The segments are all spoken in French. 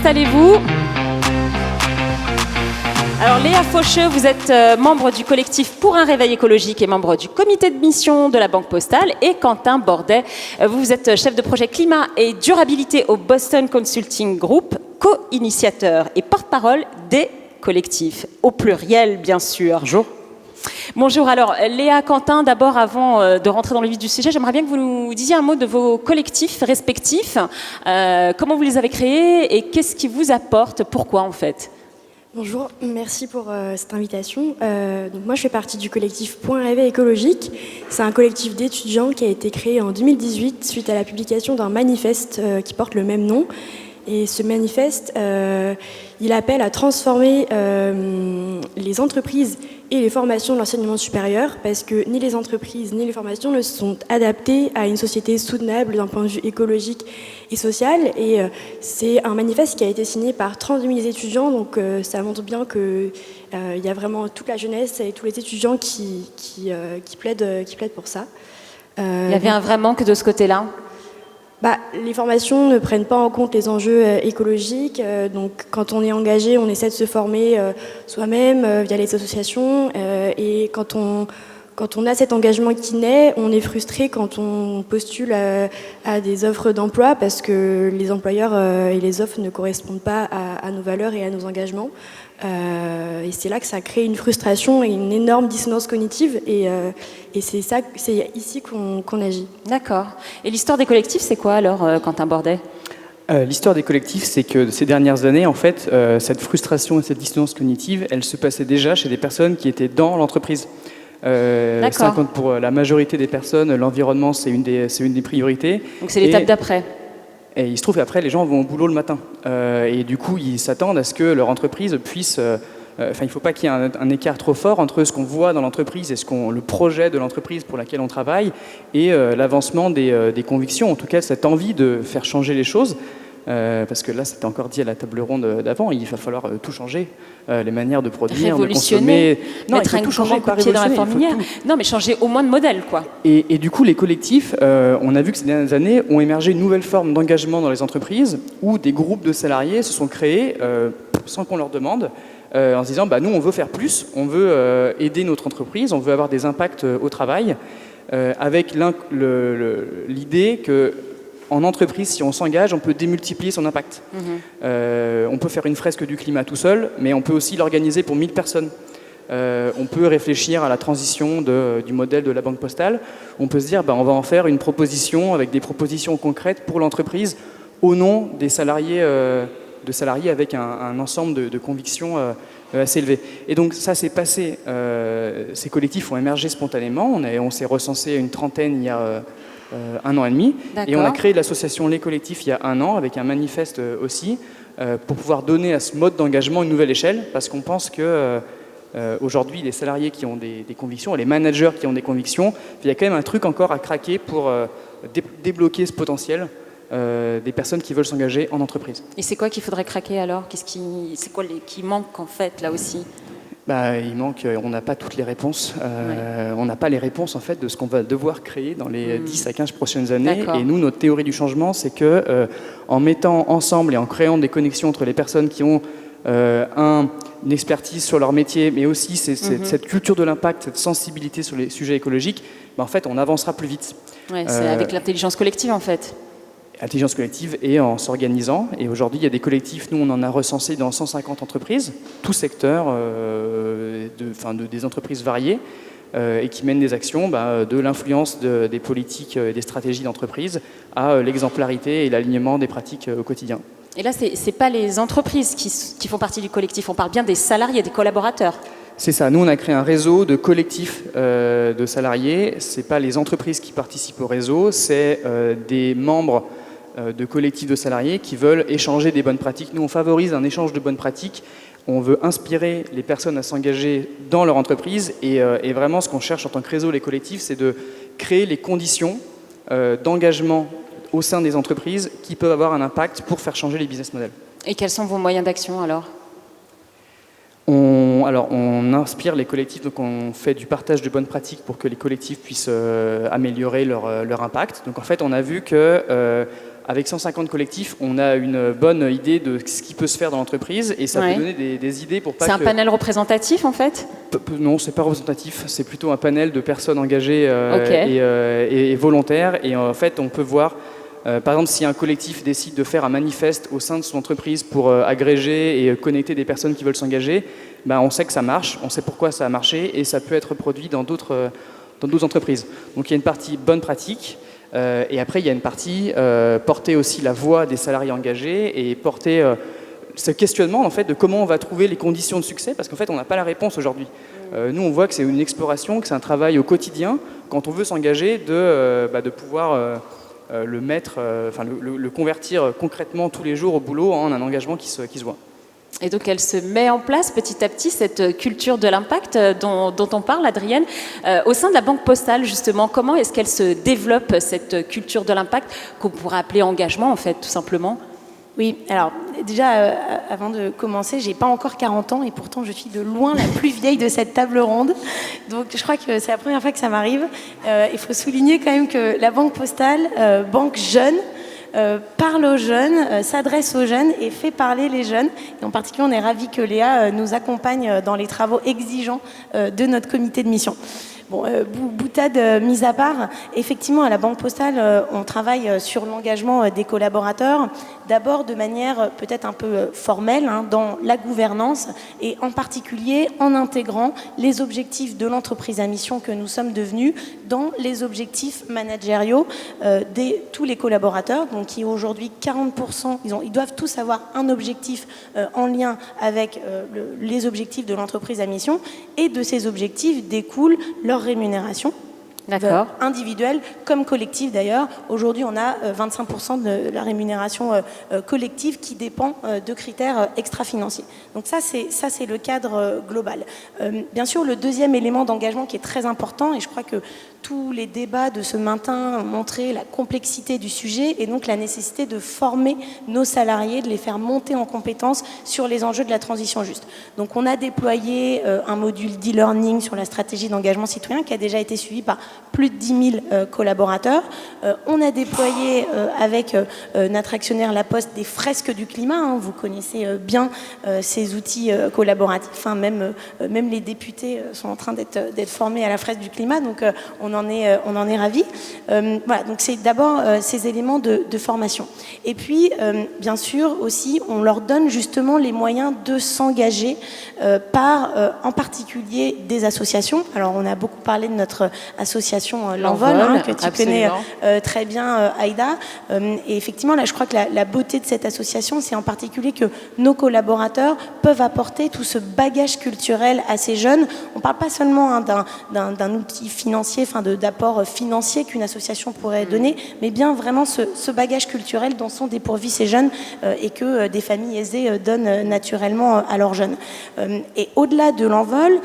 Installez-vous. Alors Léa Faucheux, vous êtes membre du collectif Pour un réveil écologique et membre du comité de mission de la Banque Postale. Et Quentin Bordet, vous êtes chef de projet climat et durabilité au Boston Consulting Group, co-initiateur et porte-parole des collectifs, au pluriel bien sûr. Bonjour. Bonjour, alors Léa, Quentin, d'abord avant de rentrer dans le vif du sujet, j'aimerais bien que vous nous disiez un mot de vos collectifs respectifs, comment vous les avez créés et qu'est-ce qui vous apporte, pourquoi en fait? Bonjour, merci pour cette invitation. Donc moi je fais partie du collectif Pour un réveil écologique. C'est un collectif d'étudiants qui a été créé en 2018 suite à la publication d'un manifeste qui porte le même nom. Et ce manifeste, il appelle à transformer les entreprises et les formations de l'enseignement supérieur parce que ni les entreprises ni les formations ne sont adaptées à une société soutenable d'un point de vue écologique et social. Et c'est un manifeste qui a été signé par 30 000 étudiants, donc ça montre bien qu'il y a vraiment toute la jeunesse et tous les étudiants qui plaident pour ça. Il y avait un vrai manque de ce côté-là? Les formations ne prennent pas en compte les enjeux écologiques, donc quand on est engagé, on essaie de se former soi-même via les associations, et quand on a cet engagement qui naît, on est frustré quand on postule à des offres d'emploi parce que les employeurs et les offres ne correspondent pas à nos valeurs et à nos engagements. Et c'est là que ça crée une frustration et une énorme dissonance cognitive, et c'est ici qu'on agit. D'accord. Et l'histoire des collectifs, c'est quoi alors, Quentin Bordet? L'histoire des collectifs, c'est que ces dernières années, en fait, cette frustration et cette dissonance cognitive, elle se passait déjà chez des personnes qui étaient dans l'entreprise. Pour la majorité des personnes, l'environnement, c'est une des priorités. Donc c'est l'étape d'après. Et il se trouve qu'après, les gens vont au boulot le matin. Et du coup, ils s'attendent à ce que leur entreprise puisse... il ne faut pas qu'il y ait un écart trop fort entre ce qu'on voit dans l'entreprise et le projet de l'entreprise pour laquelle on travaille et l'avancement des convictions, en tout cas cette envie de faire changer les choses. Parce que là, c'était encore dit à la table ronde d'avant, il va falloir tout changer, les manières de produire, de consommer. Non, mettre un grand coup de pied dans la fourmilière. Non, mais changer au moins de modèle, quoi. Et du coup, les collectifs, on a vu que ces dernières années ont émergé une nouvelle forme d'engagement dans les entreprises où des groupes de salariés se sont créés sans qu'on leur demande, en se disant, nous, on veut faire plus, on veut aider notre entreprise, on veut avoir des impacts au travail, avec l'idée que en entreprise, si on s'engage, on peut démultiplier son impact. On peut faire une fresque du climat tout seul, mais on peut aussi l'organiser pour 1000 personnes. On peut réfléchir à la transition du modèle de la Banque Postale. On peut se dire, on va en faire une proposition avec des propositions concrètes pour l'entreprise au nom des salariés, avec un ensemble de convictions assez élevées. Et donc ça s'est passé, ces collectifs ont émergé spontanément. On s'est recensé à une trentaine il y a 1 an et demi. Et on a créé l'association Les Collectifs il y a 1 an, avec un manifeste aussi, pour pouvoir donner à ce mode d'engagement une nouvelle échelle, parce qu'on pense que aujourd'hui, les salariés qui ont des convictions, les managers qui ont des convictions, il y a quand même un truc encore à craquer pour débloquer ce potentiel des personnes qui veulent s'engager en entreprise. Et c'est quoi qu'il faudrait craquer alors? C'est quoi qui manque en fait là aussi? Il manque, on n'a pas toutes les réponses. On n'a pas les réponses en fait de ce qu'on va devoir créer dans les 10 à 15 prochaines années. Et nous, notre théorie du changement, c'est que en mettant ensemble et en créant des connexions entre les personnes qui ont une expertise sur leur métier, mais aussi cette culture de l'impact, cette sensibilité sur les sujets écologiques, en fait, on avancera plus vite. Ouais, c'est avec l'intelligence collective en fait. Intelligence collective et en s'organisant. Et aujourd'hui, il y a des collectifs, nous on en a recensé dans 150 entreprises, tous secteurs, des entreprises variées, et qui mènent des actions de l'influence des politiques et des stratégies d'entreprise à l'exemplarité et l'alignement des pratiques au quotidien. Et là, c'est pas les entreprises qui font partie du collectif, on parle bien des salariés, des collaborateurs. C'est ça, nous on a créé un réseau de collectifs de salariés. C'est pas les entreprises qui participent au réseau, c'est des membres de collectifs de salariés qui veulent échanger des bonnes pratiques. Nous, on favorise un échange de bonnes pratiques. On veut inspirer les personnes à s'engager dans leur entreprise. Et vraiment, ce qu'on cherche en tant que réseau, les collectifs, c'est de créer les conditions d'engagement au sein des entreprises qui peuvent avoir un impact pour faire changer les business models. Et quels sont vos moyens d'action alors ? On inspire les collectifs, donc on fait du partage de bonnes pratiques pour que les collectifs puissent améliorer leur impact. Donc en fait, on a vu que avec 150 collectifs, on a une bonne idée de ce qui peut se faire dans l'entreprise et ça peut donner des idées pour pas C'est un panel représentatif en fait? Non, c'est pas représentatif, c'est plutôt un panel de personnes engagées et volontaires. Et en fait, on peut voir, par exemple, si un collectif décide de faire un manifeste au sein de son entreprise pour agréger et connecter des personnes qui veulent s'engager, on sait que ça marche, on sait pourquoi ça a marché et ça peut être reproduit dans d'autres entreprises. Donc il y a une partie bonne pratique. Et après, il y a une partie porter aussi la voix des salariés engagés et porter ce questionnement en fait, de comment on va trouver les conditions de succès, parce qu'en fait, on n'a pas la réponse aujourd'hui. Nous, on voit que c'est une exploration, que c'est un travail au quotidien, quand on veut s'engager, de pouvoir le mettre, le convertir concrètement tous les jours au boulot en un engagement qui se voit. Et donc elle se met en place petit à petit, cette culture de l'impact dont on parle, Adrienne. Au sein de la Banque Postale, justement, comment est-ce qu'elle se développe, cette culture de l'impact, qu'on pourrait appeler engagement, en fait, tout simplement? Oui, alors déjà, avant de commencer, j'ai pas encore 40 ans et pourtant je suis de loin la plus vieille de cette table ronde. Donc je crois que c'est la première fois que ça m'arrive. Il faut souligner quand même que la Banque Postale, banque jeune, parle aux jeunes, s'adresse aux jeunes et fait parler les jeunes. Et en particulier, on est ravis que Léa nous accompagne dans les travaux exigeants de notre comité de mission. Bon, boutade mise à part, effectivement, à la Banque Postale, on travaille sur l'engagement des collaborateurs, d'abord de manière peut-être un peu formelle, dans la gouvernance, et en particulier en intégrant les objectifs de l'entreprise à mission que nous sommes devenus dans les objectifs managériaux de tous les collaborateurs, donc qui aujourd'hui 40%, ils doivent tous avoir un objectif en lien avec les objectifs de l'entreprise à mission, et de ces objectifs découlent leur rémunération. Individuelle comme collective d'ailleurs. Aujourd'hui, on a 25% de la rémunération collective qui dépend de critères extra-financiers. Donc ça, c'est le cadre global. Bien sûr, le deuxième élément d'engagement qui est très important, et je crois que tous les débats de ce matin ont montré la complexité du sujet et donc la nécessité de former nos salariés, de les faire monter en compétences sur les enjeux de la transition juste. Donc on a déployé un module d'e-learning sur la stratégie d'engagement citoyen qui a déjà été suivi par plus de 10 000 collaborateurs. On a déployé avec notre actionnaire La Poste des fresques du climat. Vous connaissez bien ces outils collaboratifs. Même les députés sont en train d'être formés à la fresque du climat. Donc on en est ravis. Voilà, donc c'est d'abord ces éléments de formation. Et puis, bien sûr, aussi, on leur donne justement les moyens de s'engager par, en particulier, des associations. Alors, on a beaucoup parlé de notre association L'Envol, que tu connais très bien, Aïda. Et effectivement, là, je crois que la beauté de cette association, c'est en particulier que nos collaborateurs peuvent apporter tout ce bagage culturel à ces jeunes. On ne parle pas seulement d'un outil financier, d'apport financier qu'une association pourrait donner, mais bien vraiment ce bagage culturel dont sont dépourvus ces jeunes et que des familles aisées donnent naturellement à leurs jeunes. Et au-delà de l'Envol,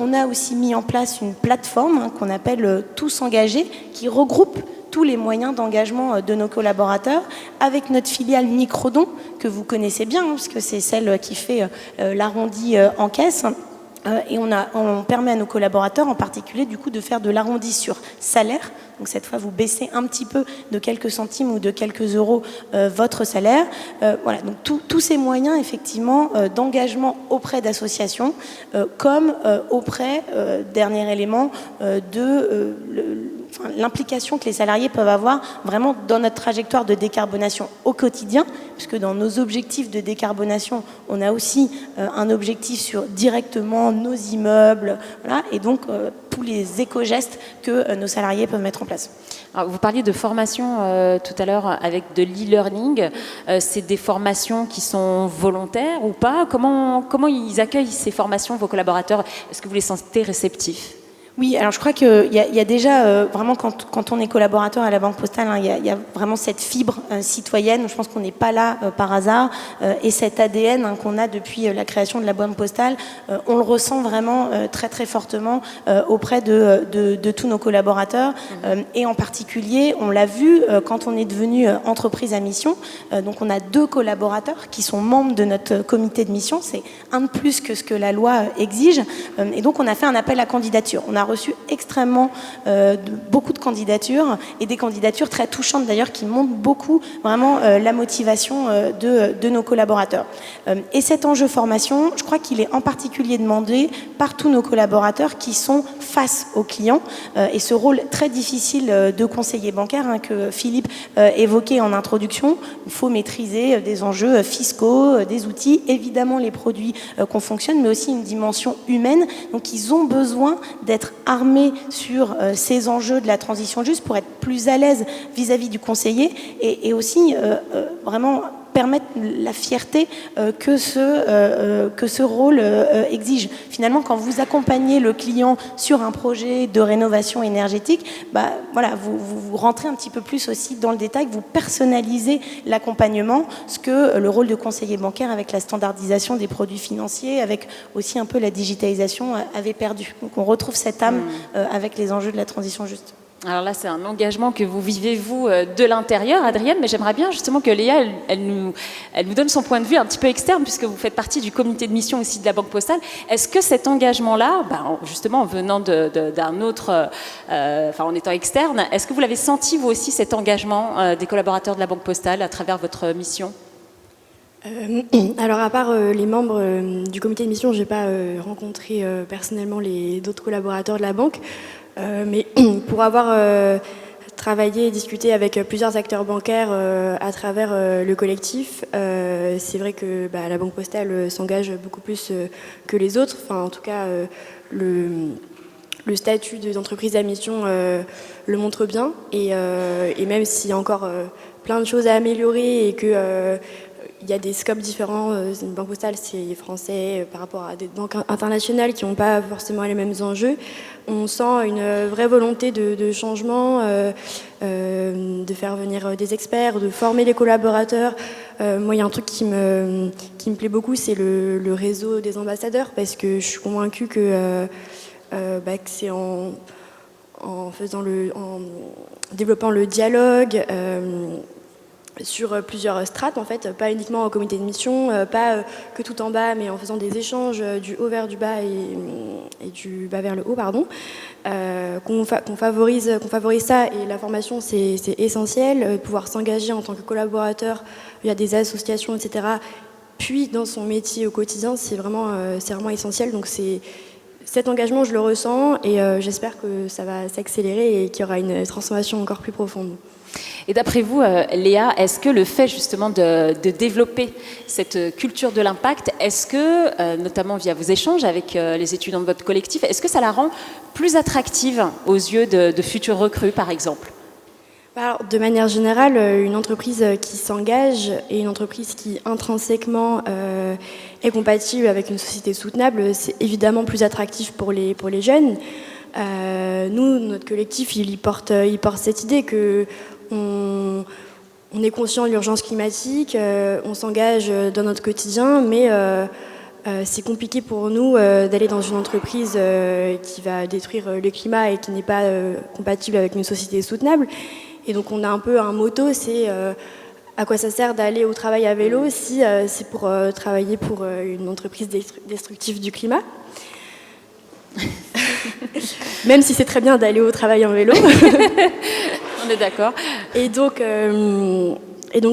on a aussi mis en place une plateforme qu'on appelle Tous Engagés, qui regroupe tous les moyens d'engagement de nos collaborateurs, avec notre filiale Microdon, que vous connaissez bien, parce que c'est celle qui fait l'arrondi en caisse. Et on permet à nos collaborateurs, en particulier, du coup, de faire de l'arrondi sur salaire. Donc cette fois, vous baissez un petit peu de quelques centimes ou de quelques euros votre salaire. Voilà, donc tous ces moyens, effectivement, d'engagement auprès d'associations, comme auprès, dernier élément, de l'implication que les salariés peuvent avoir vraiment dans notre trajectoire de décarbonation au quotidien, puisque dans nos objectifs de décarbonation, on a aussi un objectif sur directement nos immeubles, voilà, et donc tous les éco-gestes que nos salariés peuvent mettre en place. Alors, vous parliez de formation tout à l'heure avec de l'e-learning. C'est des formations qui sont volontaires ou pas? Comment ils accueillent ces formations, vos collaborateurs? Est-ce que vous les sentez réceptifs? Oui, alors je crois qu'il y a déjà, vraiment, quand on est collaborateur à la Banque Postale, il y a vraiment cette fibre citoyenne. Je pense qu'on n'est pas là par hasard. Et cet ADN qu'on a depuis la création de la Banque Postale, on le ressent vraiment très très fortement auprès de tous nos collaborateurs. Et en particulier, on l'a vu quand on est devenu entreprise à mission. Donc on a 2 collaborateurs qui sont membres de notre comité de mission. C'est un de plus que ce que la loi exige. Et donc on a fait un appel à candidature. On a reçu extrêmement beaucoup de candidatures et des candidatures très touchantes d'ailleurs qui montrent beaucoup vraiment la motivation de nos collaborateurs. Et cet enjeu formation, je crois qu'il est en particulier demandé par tous nos collaborateurs qui sont face aux clients et ce rôle très difficile de conseiller bancaire que Philippe évoquait en introduction. Il faut maîtriser des enjeux fiscaux, des outils, évidemment les produits qu'on fonctionne, mais aussi une dimension humaine. Donc ils ont besoin d'être armés sur ces enjeux de la transition juste pour être plus à l'aise vis-à-vis du conseiller et aussi vraiment permettre la fierté que ce rôle exige. Finalement, quand vous accompagnez le client sur un projet de rénovation énergétique, voilà, vous rentrez un petit peu plus aussi dans le détail, vous personnalisez l'accompagnement, ce que le rôle de conseiller bancaire avec la standardisation des produits financiers, avec aussi un peu la digitalisation, avait perdu. Donc on retrouve cette âme avec les enjeux de la transition juste. Alors là, c'est un engagement que vous vivez, vous, de l'intérieur, Adrienne, mais j'aimerais bien justement que Léa, elle nous donne son point de vue un petit peu externe, puisque vous faites partie du comité de mission aussi de la Banque Postale. Est-ce que cet engagement-là, justement en venant d'un autre, en étant externe, est-ce que vous l'avez senti, vous aussi, cet engagement des collaborateurs de la Banque Postale à travers votre mission ? Alors à part les membres du comité de mission, je n'ai pas rencontré personnellement d'autres collaborateurs de la banque. Mais pour avoir travaillé et discuté avec plusieurs acteurs bancaires à travers le collectif, c'est vrai que la Banque Postale s'engage beaucoup plus que les autres. Enfin, en tout cas, le statut des entreprises à mission le montre bien. Et même s'il y a encore plein de choses à améliorer et que il y a des scopes différents. Une banque postale, c'est français par rapport à des banques internationales qui n'ont pas forcément les mêmes enjeux. On sent une vraie volonté de changement, de faire venir des experts, de former les collaborateurs. Moi, il y a un truc qui me plaît beaucoup, c'est le réseau des ambassadeurs, parce que je suis convaincue que c'est en développant le dialogue, sur plusieurs strates, en fait, pas uniquement au comité de mission, pas que tout en bas, mais en faisant des échanges du haut vers du bas et du bas vers le haut, pardon, qu'on favorise ça. Et la formation, c'est essentiel, pouvoir s'engager en tant que collaborateur via des associations, etc., puis dans son métier au quotidien, c'est vraiment essentiel. Donc cet engagement, je le ressens et j'espère que ça va s'accélérer et qu'il y aura une transformation encore plus profonde. Et d'après vous, Léa, est-ce que le fait justement de développer cette culture de l'impact, est-ce que, notamment via vos échanges avec les étudiants de votre collectif, est-ce que ça la rend plus attractive aux yeux de futurs recrues, par exemple ? Alors, de manière générale, une entreprise qui s'engage et une entreprise qui intrinsèquement est compatible avec une société soutenable, c'est évidemment plus attractif pour les jeunes. Nous, notre collectif, il porte cette idée que on est conscient de l'urgence climatique, on s'engage dans notre quotidien, mais c'est compliqué pour nous d'aller dans une entreprise qui va détruire le climat et qui n'est pas compatible avec une société soutenable. Et donc on a un peu un motto, c'est à quoi ça sert d'aller au travail à vélo si c'est pour travailler pour une entreprise destructive du climat. Même si c'est très bien d'aller au travail en vélo. On est d'accord. Et donc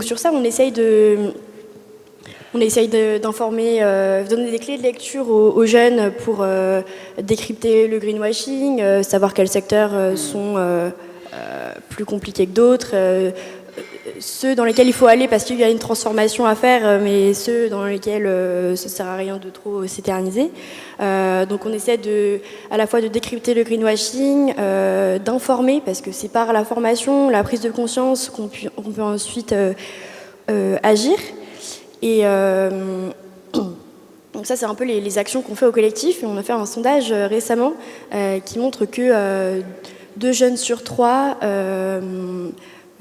sur ça, on essaye d'informer, donner des clés de lecture aux jeunes pour décrypter le greenwashing, savoir quels secteurs sont plus compliqués que d'autres, ceux dans lesquels il faut aller parce qu'il y a une transformation à faire, mais ceux dans lesquels ça ne sert à rien de trop s'éterniser. Donc on essaie à la fois de décrypter le greenwashing, d'informer, parce que c'est par la formation, la prise de conscience qu'on peut ensuite agir. Et donc ça, c'est un peu les actions qu'on fait au collectif. Et on a fait un sondage récemment qui montre que 2 jeunes sur 3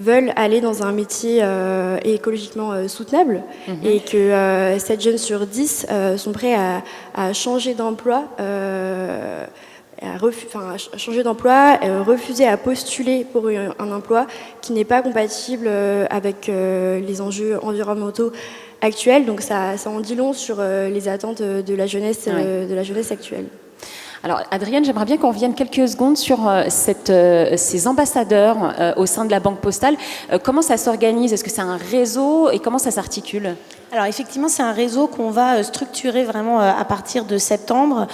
veulent aller dans un métier écologiquement soutenable, et que 7 jeunes sur 10 sont prêts à changer d'emploi, refuser à postuler pour un emploi qui n'est pas compatible avec les enjeux environnementaux actuels. Donc ça en dit long sur les attentes de la jeunesse actuelle. Alors, Adrienne, j'aimerais bien qu'on revienne quelques secondes sur ces ambassadeurs au sein de la Banque Postale. Comment ça s'organise? Est-ce que c'est un réseau et comment ça s'articule? Alors effectivement, c'est un réseau qu'on va structurer vraiment à partir de septembre,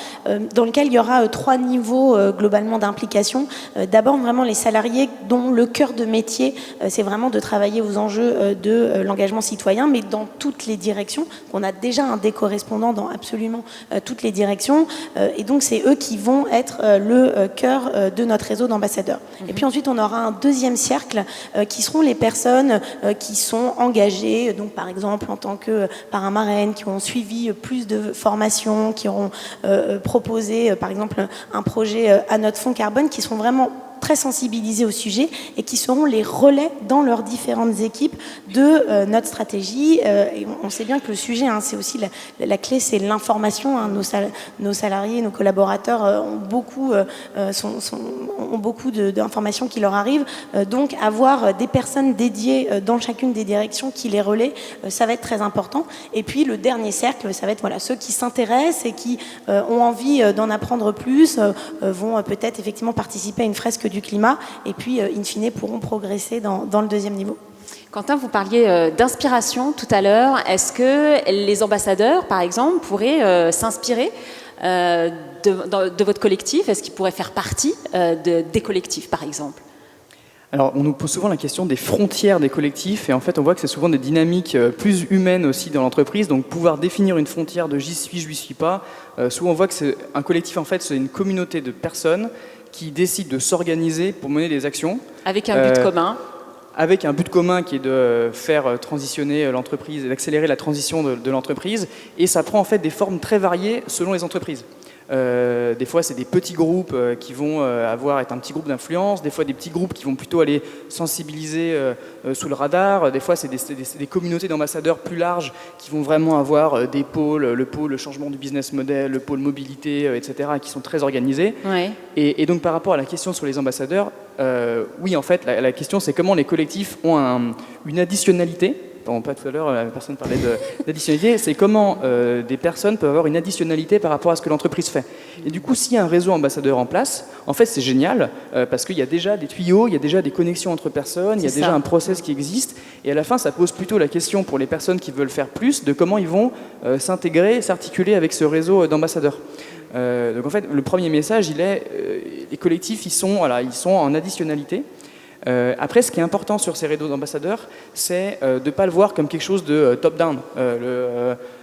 dans lequel il y aura 3 niveaux globalement d'implication. D'abord, vraiment les salariés dont le cœur de métier, c'est vraiment de travailler aux enjeux de l'engagement citoyen, mais dans toutes les directions. On a déjà un des correspondants dans absolument toutes les directions, et donc c'est eux qui vont être le cœur de notre réseau d'ambassadeurs. Et puis ensuite, on aura un deuxième cercle qui seront les personnes qui sont engagées, donc par exemple en tant que parrain marraine, qui ont suivi plus de formations, qui auront proposé par exemple un projet à notre fonds carbone, qui seront vraiment très sensibilisés au sujet et qui seront les relais dans leurs différentes équipes de notre stratégie. Et on sait bien que le sujet, c'est aussi la clé, c'est l'information. Nos salariés, nos collaborateurs ont beaucoup d'informations qui leur arrivent. Donc avoir des personnes dédiées dans chacune des directions qui les relaient, ça va être très important. Et puis le dernier cercle, ça va être ceux qui s'intéressent et qui ont envie d'en apprendre plus, vont peut-être effectivement participer à une fresque du climat et puis, in fine, pourront progresser dans le deuxième niveau. Quentin, vous parliez d'inspiration tout à l'heure. Est-ce que les ambassadeurs, par exemple, pourraient s'inspirer de votre collectif? Est-ce qu'ils pourraient faire partie des collectifs, par exemple? Alors, on nous pose souvent la question des frontières des collectifs, et en fait, on voit que c'est souvent des dynamiques plus humaines aussi dans l'entreprise. Donc, pouvoir définir une frontière de j'y suis pas. Souvent, on voit que c'est un collectif, en fait, c'est une communauté de personnes qui décident de s'organiser pour mener des actions. Avec un but commun. Avec un but commun qui est de faire transitionner l'entreprise et d'accélérer la transition de l'entreprise. Et ça prend en fait des formes très variées selon les entreprises. Des fois, c'est des petits groupes qui vont être un petit groupe d'influence. Des fois, des petits groupes qui vont plutôt aller sensibiliser sous le radar. Des fois, c'est des communautés d'ambassadeurs plus larges qui vont vraiment avoir des pôles, le pôle changement du business model, le pôle mobilité, etc., qui sont très organisés. Ouais. Et donc, par rapport à la question sur les ambassadeurs, oui, en fait, la question, c'est comment les collectifs ont une additionnalité. Pas tout à l'heure, la personne parlait d'additionnalité, c'est comment des personnes peuvent avoir une additionnalité par rapport à ce que l'entreprise fait. Et du coup, s'il y a un réseau ambassadeur en place, en fait, c'est génial, parce qu'il y a déjà des tuyaux, il y a déjà des connexions entre personnes, il y a déjà un process qui existe, et à la fin, ça pose plutôt la question pour les personnes qui veulent faire plus, de comment ils vont s'intégrer, s'articuler avec ce réseau d'ambassadeurs. Donc en fait, le premier message, les collectifs, ils sont en additionnalité. Après, ce qui est important sur ces réseaux d'ambassadeurs, c'est de ne pas le voir comme quelque chose de top-down.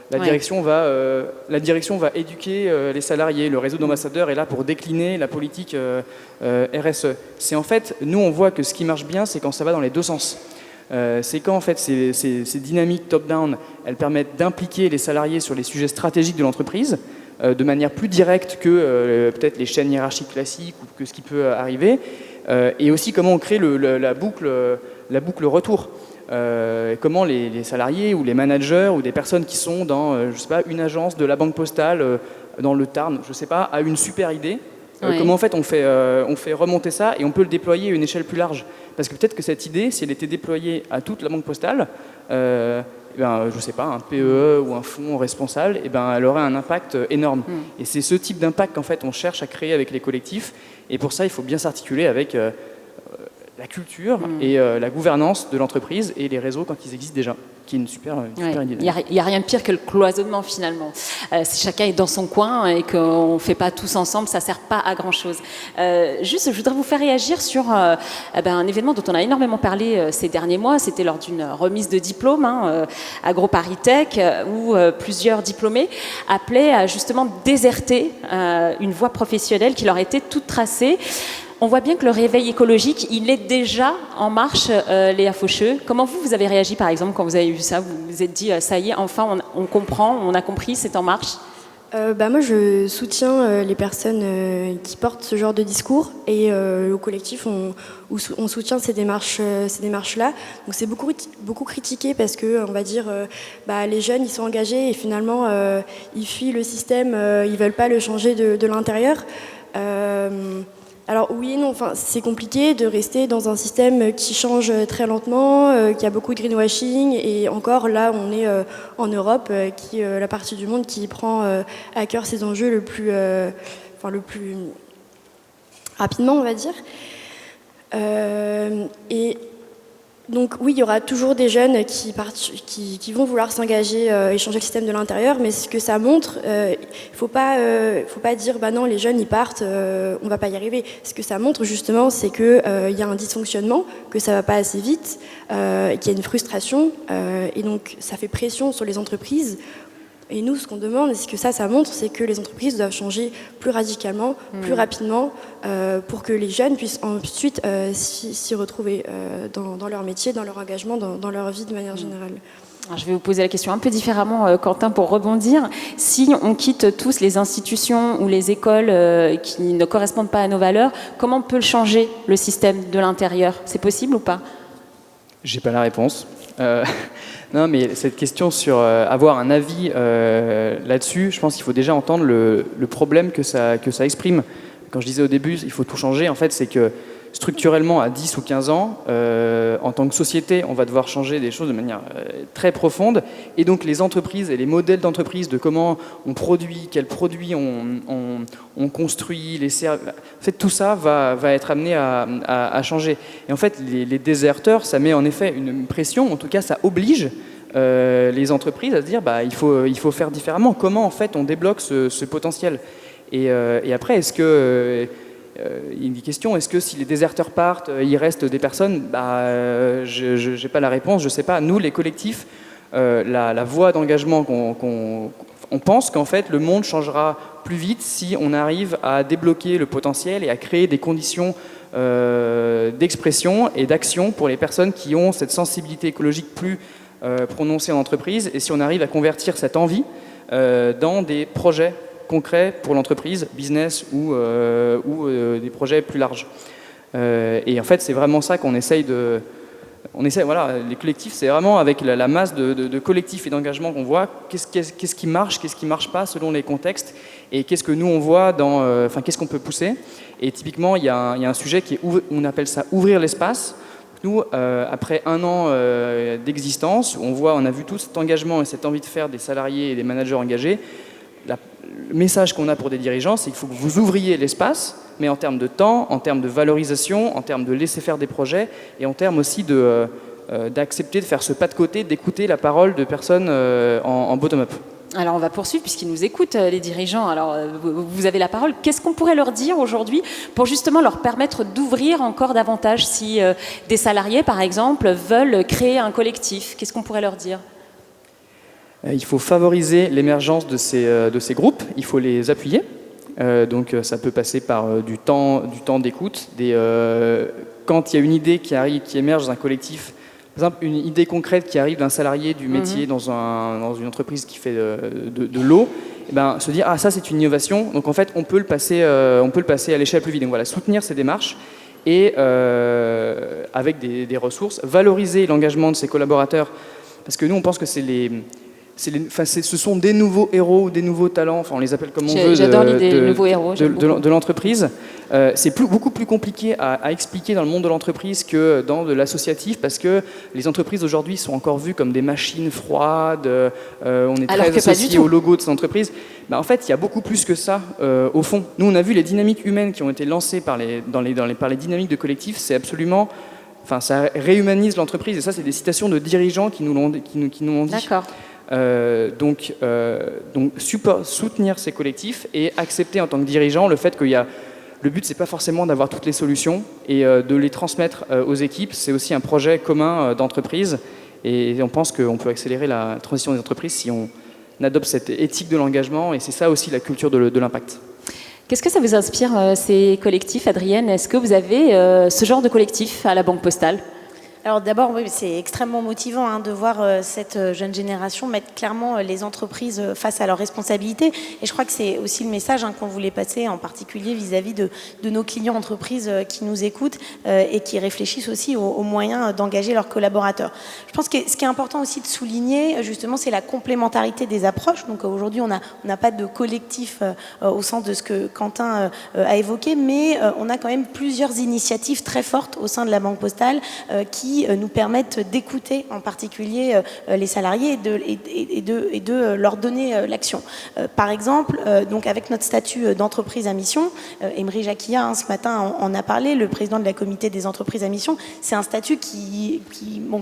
La direction va éduquer les salariés. Le réseau d'ambassadeurs est là pour décliner la politique RSE. C'est en fait, nous on voit que ce qui marche bien, c'est quand ça va dans les deux sens. C'est quand en fait ces dynamiques top-down, elles permettent d'impliquer les salariés sur les sujets stratégiques de l'entreprise de manière plus directe que peut-être les chaînes hiérarchiques classiques ou que ce qui peut arriver. Et aussi comment on crée la boucle retour. Comment les salariés ou les managers ou des personnes qui sont dans, je sais pas, une agence de la Banque Postale dans le Tarn, je sais pas, a une super idée. Comment en fait on fait remonter ça et on peut le déployer à une échelle plus large. Parce que peut-être que cette idée, si elle était déployée à toute la Banque Postale, je sais pas, un PEE ou un fonds responsable, elle aurait un impact énorme. Et c'est ce type d'impact qu'en fait on cherche à créer avec les collectifs. Et pour ça, il faut bien s'articuler avec la culture et la gouvernance de l'entreprise et les réseaux quand ils existent déjà, qui est une super idée. Il n'y a rien de pire que le cloisonnement finalement. Si chacun est dans son coin et qu'on ne fait pas tous ensemble, ça ne sert pas à grand-chose. Juste, je voudrais vous faire réagir sur un événement dont on a énormément parlé ces derniers mois. C'était lors d'une remise de diplôme, AgroParisTech, où plusieurs diplômés appelaient à justement déserter une voie professionnelle qui leur était toute tracée. On voit bien que le réveil écologique, il est déjà en marche, Léa Faucheux. Comment vous avez réagi, par exemple, quand vous avez vu ça? Vous vous êtes dit, ça y est, enfin, on comprend, on a compris, c'est en marche? Moi, je soutiens les personnes qui portent ce genre de discours et au collectif, on soutient ces démarches-là. Donc, c'est beaucoup critiqué parce que, on va dire, les jeunes, ils sont engagés et finalement, ils fuient le système, ils veulent pas le changer de l'intérieur. Alors oui et non, c'est compliqué de rester dans un système qui change très lentement, qui a beaucoup de greenwashing et encore là on est en Europe, qui la partie du monde qui prend à cœur ces enjeux le plus rapidement, on va dire. Et donc oui, il y aura toujours des jeunes qui vont vouloir s'engager et changer le système de l'intérieur, mais ce que ça montre, il faut pas dire bah non, les jeunes ils partent, on va pas y arriver. Ce que ça montre justement, c'est que il y a un dysfonctionnement, que ça va pas assez vite, qu'il y a une frustration, et donc ça fait pression sur les entreprises. Et nous, ce qu'on demande, et ce que ça montre, c'est que les entreprises doivent changer plus radicalement, plus rapidement, pour que les jeunes puissent ensuite s'y retrouver dans leur métier, dans leur engagement, dans leur vie de manière générale. Alors, je vais vous poser la question un peu différemment, Quentin, pour rebondir. Si on quitte tous les institutions ou les écoles qui ne correspondent pas à nos valeurs, comment on peut changer le système de l'intérieur? C'est possible ou pas? J'ai pas la réponse. Non, mais cette question sur avoir un avis là-dessus, je pense qu'il faut déjà entendre le problème que ça exprime. Quand je disais au début, il faut tout changer, en fait, c'est que structurellement, à 10 ou 15 ans, en tant que société, on va devoir changer des choses de manière très profonde. Et donc, les entreprises et les modèles d'entreprise, de comment on produit, quels produits on construit, les services, en fait, tout ça va être amené à changer. Et en fait, les déserteurs, ça met en effet une pression, en tout cas, ça oblige les entreprises à se dire bah, il faut faire différemment. Comment, en fait, on débloque ce potentiel? Et après, est-ce que... il y a une question, est-ce que si les déserteurs partent, il reste des personnes? Je n'ai pas la réponse, je ne sais pas. Nous, les collectifs, la voie d'engagement on pense qu'en fait, le monde changera plus vite si on arrive à débloquer le potentiel et à créer des conditions d'expression et d'action pour les personnes qui ont cette sensibilité écologique plus prononcée en entreprise, et si on arrive à convertir cette envie dans des projets concrets pour l'entreprise, business ou des projets plus larges. Et en fait, c'est vraiment ça qu'on essaye de... Voilà, les collectifs, c'est vraiment avec la masse de collectifs et d'engagement qu'on voit, qu'est-ce qui marche pas selon les contextes, et qu'est-ce que nous on voit qu'est-ce qu'on peut pousser. Et typiquement, il y a un sujet on appelle ça ouvrir l'espace. Nous, après 1 an d'existence, on a vu tout cet engagement et cette envie de faire des salariés et des managers engagés. Le message qu'on a pour des dirigeants, c'est qu'il faut que vous ouvriez l'espace, mais en termes de temps, en termes de valorisation, en termes de laisser faire des projets, et en termes aussi d'accepter de faire ce pas de côté, d'écouter la parole de personnes en bottom-up. Alors on va poursuivre puisqu'ils nous écoutent, les dirigeants. Alors vous avez la parole. Qu'est-ce qu'on pourrait leur dire aujourd'hui pour justement leur permettre d'ouvrir encore davantage si des salariés, par exemple, veulent créer un collectif? Qu'est-ce qu'on pourrait leur dire? Il faut favoriser l'émergence de ces groupes, il faut les appuyer. Donc ça peut passer par du temps d'écoute. Quand il y a une idée qui émerge dans un collectif, par exemple une idée concrète qui arrive d'un salarié du métier dans une entreprise qui fait de l'eau, et ben, se dire ah ça c'est une innovation, donc en fait on peut le passer à l'échelle plus vite. Donc voilà, soutenir ces démarches et avec des ressources, valoriser l'engagement de ses collaborateurs, parce que nous on pense que ce sont des nouveaux héros ou des nouveaux talents, enfin on les appelle comme on veut, j'adore l'idée des nouveaux héros, de l'entreprise. C'est beaucoup plus compliqué à expliquer dans le monde de l'entreprise que dans de l'associatif, parce que les entreprises aujourd'hui sont encore vues comme des machines froides, on est très associé au logo de ces entreprises. En fait, il y a beaucoup plus que ça au fond. Nous, on a vu les dynamiques humaines qui ont été lancées par les dynamiques de collectif, c'est absolument... Enfin, ça réhumanise l'entreprise, et ça, c'est des citations de dirigeants qui nous l'ont dit. D'accord. Donc soutenir ces collectifs et accepter en tant que dirigeant le fait le but c'est pas forcément d'avoir toutes les solutions et de les transmettre aux équipes, c'est aussi un projet commun d'entreprise, et on pense qu'on peut accélérer la transition des entreprises si on adopte cette éthique de l'engagement, et c'est ça aussi la culture de l'impact. Qu'est-ce que ça vous inspire, ces collectifs, Adrienne? Est-ce que vous avez ce genre de collectif à la Banque Postale? Alors d'abord, oui, c'est extrêmement motivant de voir cette jeune génération mettre clairement les entreprises face à leurs responsabilités. Et je crois que c'est aussi le message qu'on voulait passer, en particulier vis-à-vis de nos clients entreprises qui nous écoutent et qui réfléchissent aussi aux moyens d'engager leurs collaborateurs. Je pense que ce qui est important aussi de souligner, justement, c'est la complémentarité des approches. Donc aujourd'hui, on n'a pas de collectif au sens de ce que Quentin a évoqué, mais on a quand même plusieurs initiatives très fortes au sein de la Banque Postale qui qui nous permettent d'écouter en particulier les salariés et de leur donner l'action. Par exemple, donc avec notre statut d'entreprise à mission, Emery Jacquilla, ce matin, en a parlé, le président de la comité des entreprises à mission, c'est un statut qui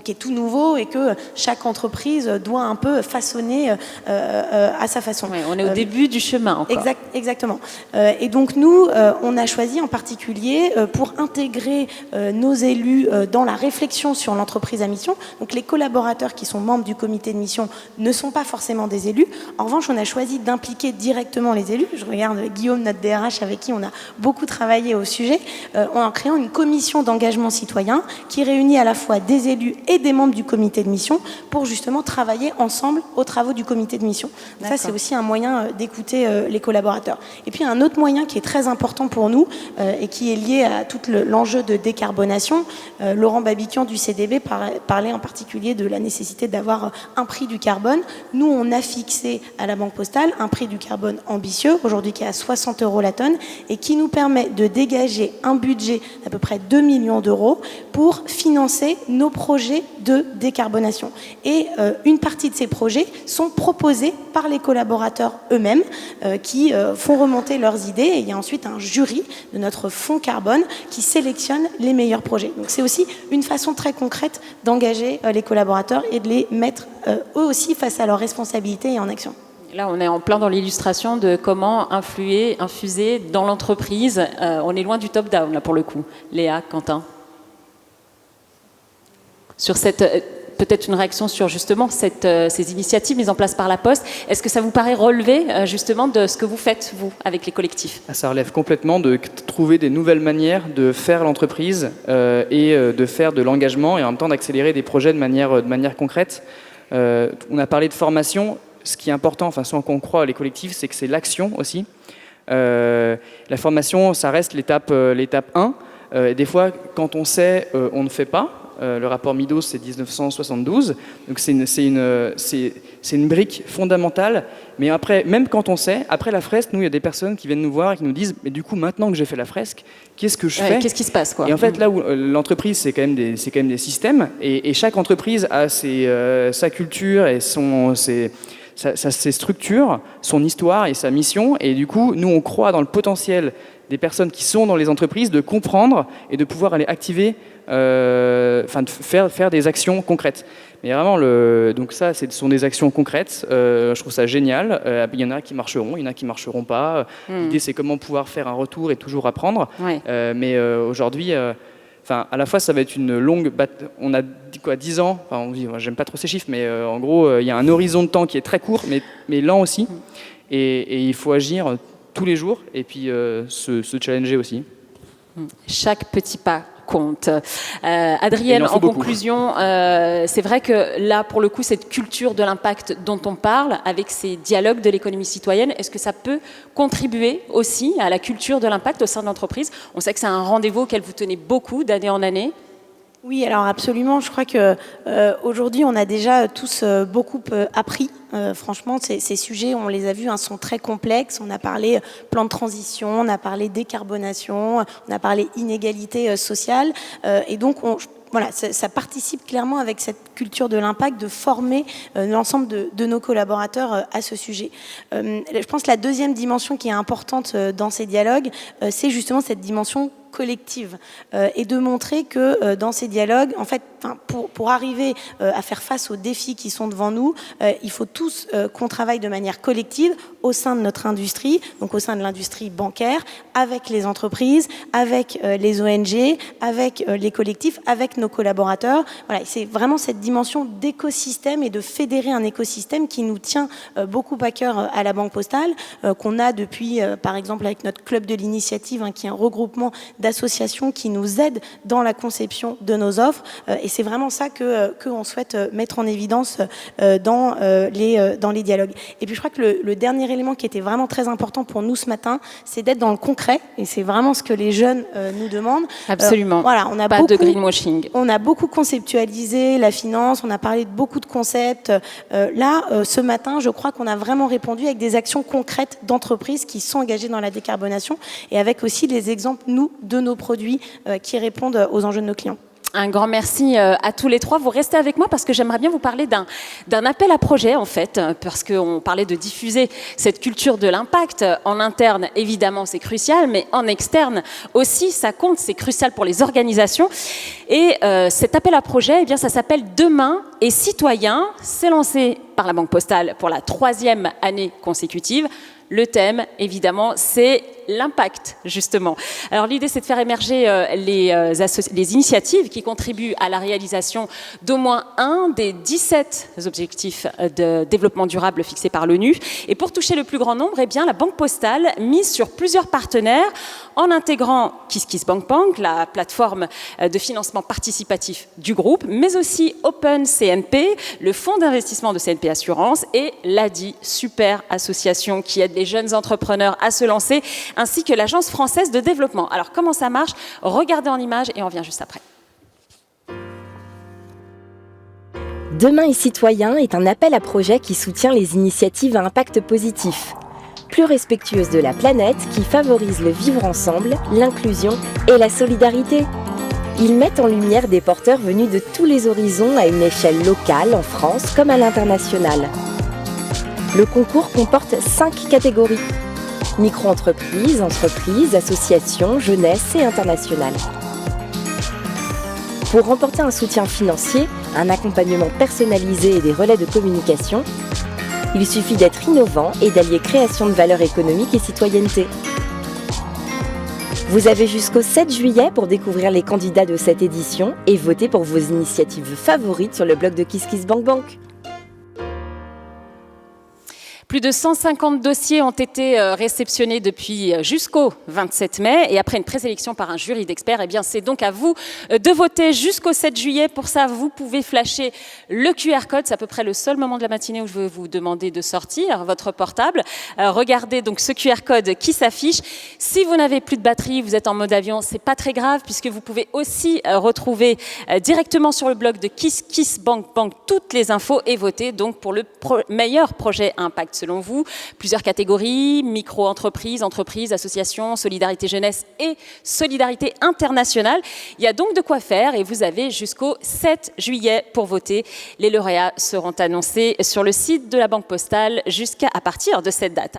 est tout nouveau et que chaque entreprise doit un peu façonner à sa façon. Ouais, on est au début du chemin encore. Exactement. Et donc nous, on a choisi en particulier pour intégrer nos élus dans la réflexion sur l'entreprise à mission. Donc les collaborateurs qui sont membres du comité de mission ne sont pas forcément des élus. En revanche, on a choisi d'impliquer directement les élus. Je regarde Guillaume, notre DRH, avec qui on a beaucoup travaillé au sujet, en créant une commission d'engagement citoyen qui réunit à la fois des élus et des membres du comité de mission pour justement travailler ensemble aux travaux du comité de mission. Ça, c'est aussi un moyen d'écouter les collaborateurs. Et puis un autre moyen qui est très important pour nous et qui est lié à tout l'enjeu de décarbonation. Laurent Babiquian du CDB parlait en particulier de la nécessité d'avoir un prix du carbone. Nous, on a fixé à la Banque Postale un prix du carbone ambitieux, aujourd'hui qui est à 60 € la tonne, et qui nous permet de dégager un budget d'à peu près 2 millions d'euros pour financer nos projets de décarbonation. Et une partie de ces projets sont proposés par les collaborateurs eux-mêmes qui font remonter leurs idées, et il y a ensuite un jury de notre fonds carbone qui sélectionne les meilleurs projets. Donc c'est aussi une façon très concrète d'engager les collaborateurs et de les mettre eux aussi face à leurs responsabilités et en action. Là, on est en plein dans l'illustration de comment infuser dans l'entreprise. On est loin du top-down, là, pour le coup. Léa, Quentin. Sur cette... peut-être une réaction sur justement ces initiatives mises en place par la Poste. Est-ce que ça vous paraît relever justement de ce que vous faites, vous, avec les collectifs ? Ça relève complètement de trouver des nouvelles manières de faire l'entreprise et de faire de l'engagement et en même temps d'accélérer des projets de manière concrète. On a parlé de formation. Ce qui est important, enfin, ce qu'on croit les collectifs, c'est que c'est l'action aussi. La formation, ça reste l'étape 1. Des fois, quand on sait, on ne fait pas. Le rapport Midos, c'est 1972. Donc c'est une brique fondamentale. Mais après, même quand on sait, après la fresque, nous, il y a des personnes qui viennent nous voir et qui nous disent « Mais du coup, maintenant que j'ai fait la fresque, qu'est-ce que je fais ?» Qu'est-ce qui se passe, quoi ? Et en fait, là où l'entreprise, c'est quand même des systèmes. Et chaque entreprise a sa culture et ses structures, son histoire et sa mission. Et du coup, nous, on croit dans le potentiel des personnes qui sont dans les entreprises de comprendre et de pouvoir aller activer, de faire des actions concrètes. Mais vraiment, donc ça, ce sont des actions concrètes. Je trouve ça génial. Il y en a qui marcheront, il y en a qui ne marcheront pas. L'idée, c'est comment pouvoir faire un retour et toujours apprendre. Ouais. Mais aujourd'hui... à la fois, ça va être une longue bataille. On a dit quoi, 10 ans. Enfin, j'aime pas trop ces chiffres, mais en gros, il y a un horizon de temps qui est très court, mais lent aussi. Et il faut agir tous les jours et puis se challenger aussi. Chaque petit pas compte. Adrienne, en conclusion, c'est vrai que là, pour le coup, cette culture de l'impact dont on parle, avec ces dialogues de l'économie citoyenne, est-ce que ça peut contribuer aussi à la culture de l'impact au sein de l'entreprise ? On sait que c'est un rendez-vous auquel vous tenez beaucoup d'année en année. Oui, alors absolument. Je crois que aujourd'hui, on a déjà tous beaucoup appris. Franchement, ces sujets, on les a vus, sont très complexes. On a parlé plan de transition, on a parlé décarbonation, on a parlé inégalité sociale. Et donc, voilà, ça participe clairement avec cette culture de l'impact de former l'ensemble de nos collaborateurs à ce sujet. Je pense que la deuxième dimension qui est importante dans ces dialogues, c'est justement cette dimension collective et de montrer que dans ces dialogues, en fait, pour arriver à faire face aux défis qui sont devant nous, il faut tous qu'on travaille de manière collective au sein de notre industrie, donc au sein de l'industrie bancaire, avec les entreprises, avec les ONG, avec les collectifs, avec nos collaborateurs. Voilà, c'est vraiment cette dimension d'écosystème et de fédérer un écosystème qui nous tient beaucoup à cœur à la Banque Postale, qu'on a depuis, par exemple, avec notre club de l'initiative, qui est un regroupement d'associations qui nous aident dans la conception de nos offres. Et c'est vraiment ça qu'on souhaite mettre en évidence dans les dialogues. Et puis je crois que le dernier élément qui était vraiment très important pour nous ce matin, c'est d'être dans le concret. Et c'est vraiment ce que les jeunes nous demandent. Absolument. Voilà, on a pas de greenwashing. On a beaucoup conceptualisé la finance, on a parlé de beaucoup de concepts. Ce matin, je crois qu'on a vraiment répondu avec des actions concrètes d'entreprises qui sont engagées dans la décarbonation et avec aussi les exemples, nous, de nos produits qui répondent aux enjeux de nos clients. Un grand merci à tous les trois. Vous restez avec moi parce que j'aimerais bien vous parler d'un appel à projet, en fait, parce qu'on parlait de diffuser cette culture de l'impact. En interne, évidemment, c'est crucial, mais en externe aussi, ça compte, c'est crucial pour les organisations. Et cet appel à projet, eh bien, ça s'appelle Demain et citoyen. C'est lancé par la Banque Postale pour la 3e année consécutive. Le thème, évidemment, c'est l'impact, justement. Alors l'idée, c'est de faire émerger les initiatives qui contribuent à la réalisation d'au moins un des 17 objectifs de développement durable fixés par l'ONU. Et pour toucher le plus grand nombre, eh bien, la Banque Postale mise sur plusieurs partenaires en intégrant KissKissBankBank, la plateforme de financement participatif du groupe, mais aussi Open CNP, le fonds d'investissement de CNP Assurance, et l'ADI, super association qui aide les jeunes entrepreneurs à se lancer, ainsi que l'Agence française de développement. Alors, comment ça marche? Regardez en image et on revient juste après. Demain et citoyen est un appel à projet qui soutient les initiatives à impact positif, plus respectueuses de la planète, qui favorisent le vivre ensemble, l'inclusion et la solidarité. Ils mettent en lumière des porteurs venus de tous les horizons à une échelle locale, en France comme à l'international. Le concours comporte 5 catégories: micro-entreprises, entreprises, associations, jeunesse et internationales. Pour remporter un soutien financier, un accompagnement personnalisé et des relais de communication, il suffit d'être innovant et d'allier création de valeur économique et citoyenneté. Vous avez jusqu'au 7 juillet pour découvrir les candidats de cette édition et voter pour vos initiatives favorites sur le blog de KissKissBankBank. Plus de 150 dossiers ont été réceptionnés depuis jusqu'au 27 mai. Et après une présélection par un jury d'experts, eh bien, c'est donc à vous de voter jusqu'au 7 juillet. Pour ça, vous pouvez flasher le QR code. C'est à peu près le seul moment de la matinée où je veux vous demander de sortir votre portable. Regardez donc ce QR code qui s'affiche. Si vous n'avez plus de batterie, vous êtes en mode avion, c'est pas très grave puisque vous pouvez aussi retrouver directement sur le blog de KissKissBankBank toutes les infos et voter donc pour le meilleur projet impact. Selon vous, plusieurs catégories, micro-entreprises, entreprises, associations, solidarité jeunesse et solidarité internationale. Il y a donc de quoi faire et vous avez jusqu'au 7 juillet pour voter. Les lauréats seront annoncés sur le site de la Banque Postale à partir de cette date.